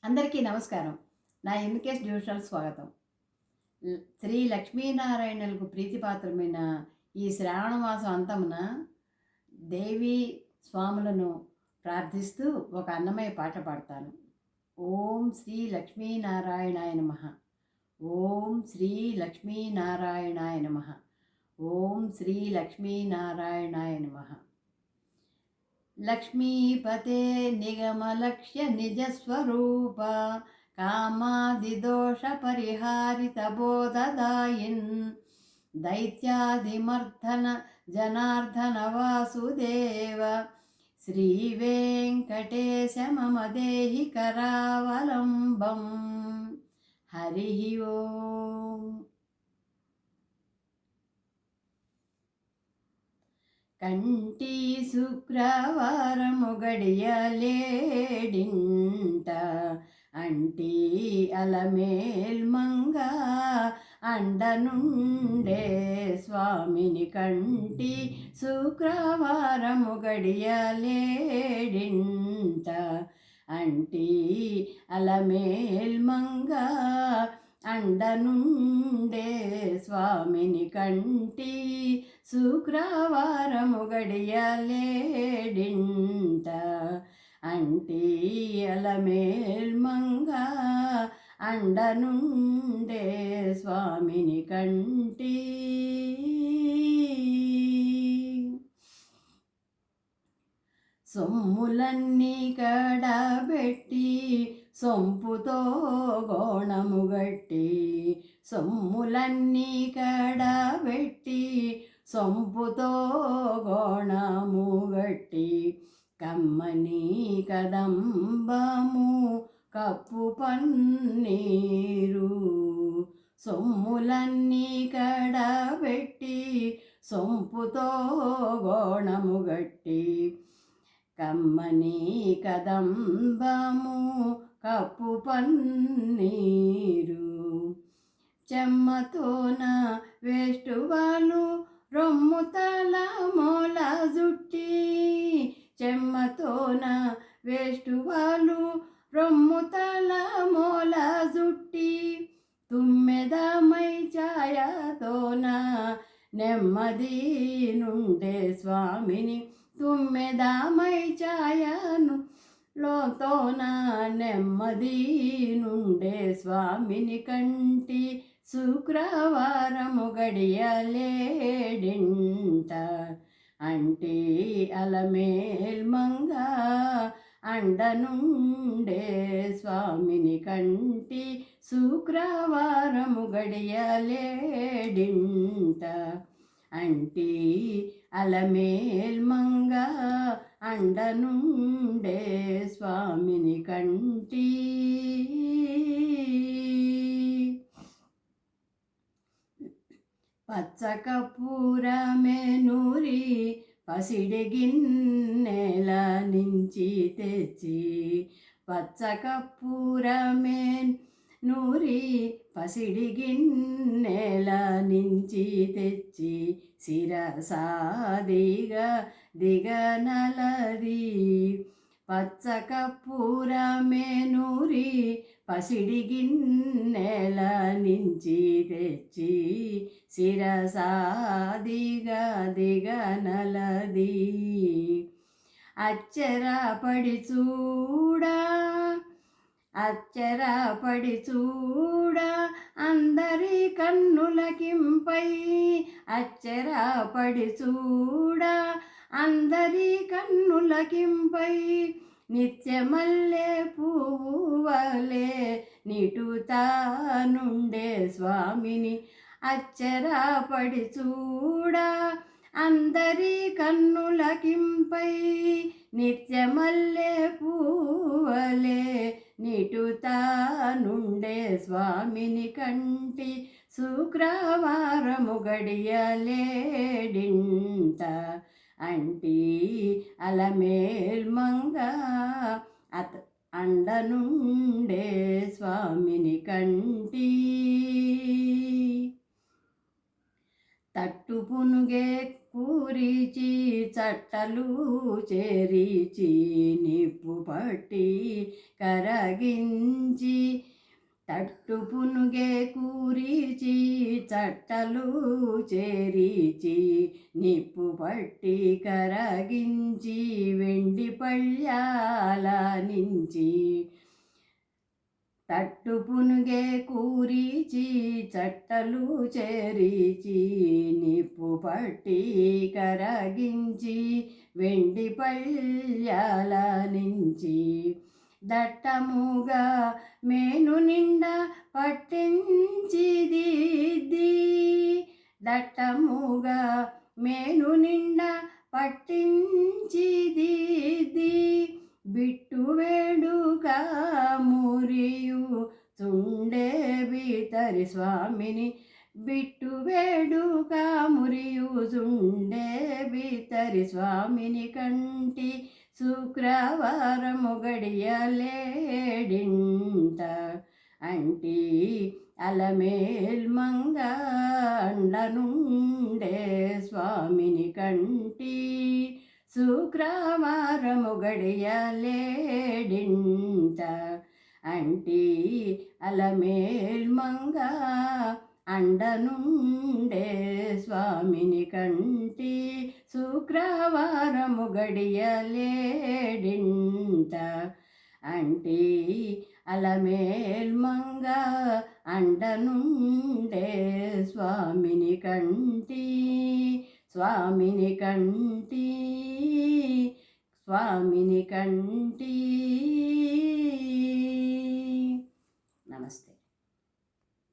అందరికీ నమస్కారం. నా ఎన్‌కేఎస్ డివోషనల్ స్వాగతం. శ్రీ లక్ష్మీనారాయణులకు ప్రీతిపాత్రమైన ఈ శ్రావణ మాసం అంతమున దేవీ స్వాములను ప్రార్థిస్తూ ఒక అన్నమయ్య పాట పాడతాను. ఓం శ్రీ లక్ష్మీనారాయణాయ నమః. ఓం శ్రీ లక్ష్మీనారాయణాయ నమః. ఓం శ్రీ లక్ష్మీనారాయణాయ నమః. లక్ష్మీపతే నిగమలక్ష్య నిజస్వరూప కామాదిదోష పరిహారిత బోధదాయిన్ దైత్యాదిమర్ధన జనార్దన వాసుదేవ శ్రీ వెంకటేశ మమ దేహి కరావలంబం. హరి ఓం. కంటి శుక్రవారము గడియలేడింట అంటి అలమేల్మంగ అండనుండే స్వామిని కంటి శుక్రవారము గడియలేడింట అంటి అలమేల్మంగ అండనుండే స్వామిని కంటి శుక్రవారము గడియలేడింట అంటి అలమేల్మంగ అండనుండే స్వామిని కంటి. సొమ్ములన్నీ కడబెట్టి సొంపుతో గోణముగట్టి సొమ్ములన్నీ కడబెట్టి సొంపుతో గోణముగట్టి కమ్మని కదంబము కప్పు పన్నీరు సొమ్ములన్నీ కడబెట్టి సొంపుతో గోణముగట్టి కమ్మని కదంబము కప్పు పన్నీరు చెమ్మతోన వేష్టువాలు రొమ్ముతల మొల జుట్టి చెమ్మతోన వేష్టువాలు రొమ్ముతల మొల జుట్టి తుమ్మెదమై ఛాయతోన నెమ్మది నుండే స్వామిని తుమ్మెదమై ఛాయను లోతోన నెమ్మది నుండే స్వామిని కంటి శుక్రవారము గడియలేడింట అంటి అలమేల్మంగ అండనుండే స్వామిని కంటి శుక్రవారము గడియలేడింట అంటి అలమేల్మంగ అండనుండే స్వామిని కంటి. పచ్చకపూరమే నూరి పసిడి గిన్నెల నుంచి తెచ్చి పచ్చకపూరమే నూరి పసిడి గిన్నెల నుంచి తెచ్చి శిరసాదిగా దిగనలది పచ్చకపూరమే నూరి పసిడి గిన్నెల నుంచి తెచ్చి శిరసాదిగా దిగనలది అచ్చరపడి చూడా అచ్చరపడి చూడ అందరి కన్నులకింపై అచ్చరపడి చూడ అందరి కన్నులకింపై నిత్యమల్లె పువ్వువలే నిటుతానుండే స్వామిని అచ్చరపడి చూడ అందరి కన్నులకింపై నిత్యమల్లె పువ్వువలే నిటుతానుండే స్వామిని కంటి శుక్రవారము గడియలేడింట అంటి అలమేల్మంగ అండనుండే స్వామిని కంటి. తట్టు పునుగే కూరిచి చట్టలు చేరిచి నిప్పు పట్టి కరగించి తట్టు పునుగే కూరిచి చట్టలు చేరిచి నిప్పు పట్టి కరగించి వెండి పళ్ళాల నుంచి తట్టు పునుగే కూరిచి చట్టలు చేరిచి నిప్పు పట్టి కరగించి వెండి పళ్ళాల నుంచి దట్టముగా మేను నిండా పట్టించి దిద్ది దట్టముగా మేను నిండా పట్టించి దిద్ది బిట్టు వేడుక మురియు చుండే బీతరి స్వామిని బిట్టు వేడుక మురియు చుండే బీతరి స్వామిని కంటి శుక్రవారము గడియలేడింట అంటి అలమేల్ మంగ అండనుండే స్వామిని కంటి శుక్రవారము గడియలేడింట అంటి అలమేల్ మంగ అండనుండే స్వామిని కంటి శుక్రవారము గడియలేడింట అంటి అలమేల్ మంగ అండనుండే స్వామిని కంటి స్వామిని కంటి స్వామిని కంటి